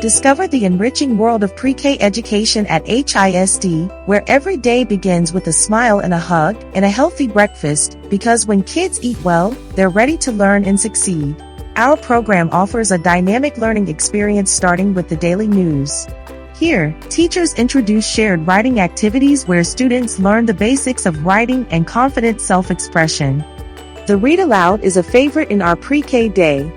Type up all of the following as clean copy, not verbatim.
Discover the enriching world of pre-K education at HISD, where every day begins with a smile and a hug, and a healthy breakfast, because when kids eat well, they're ready to learn and succeed. Our program offers a dynamic learning experience starting with the daily news. Here, teachers introduce shared writing activities where students learn the basics of writing and confident self-expression. The Read Aloud is a favorite in our pre-K day.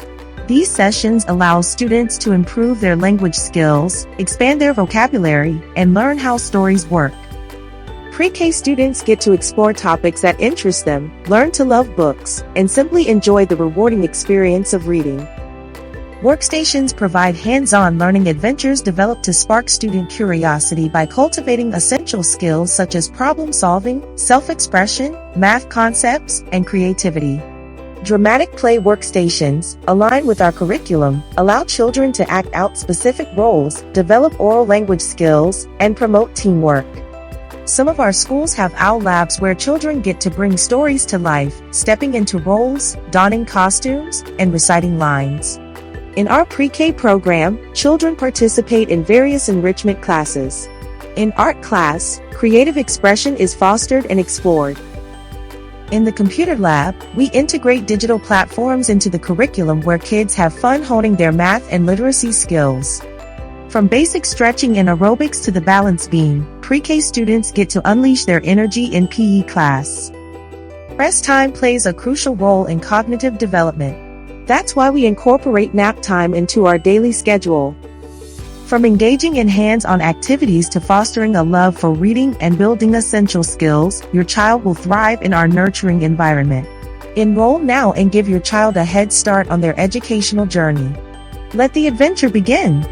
These sessions allow students to improve their language skills, expand their vocabulary, and learn how stories work. Pre-K students get to explore topics that interest them, learn to love books, and simply enjoy the rewarding experience of reading. Workstations provide hands-on learning adventures developed to spark student curiosity by cultivating essential skills such as problem-solving, self-expression, math concepts, and creativity. Dramatic play workstations, aligned with our curriculum, allow children to act out specific roles, develop oral language skills, and promote teamwork. Some of our schools have OWL labs where children get to bring stories to life, stepping into roles, donning costumes, and reciting lines. In our pre-K program, children participate in various enrichment classes. In art class, creative expression is fostered and explored. In the computer lab, we integrate digital platforms into the curriculum where kids have fun honing their math and literacy skills. From basic stretching and aerobics to the balance beam, pre-K students get to unleash their energy in PE class. Rest time plays a crucial role in cognitive development. That's why we incorporate nap time into our daily schedule. From engaging in hands-on activities to fostering a love for reading and building essential skills, your child will thrive in our nurturing environment. Enroll now and give your child a head start on their educational journey. Let the adventure begin!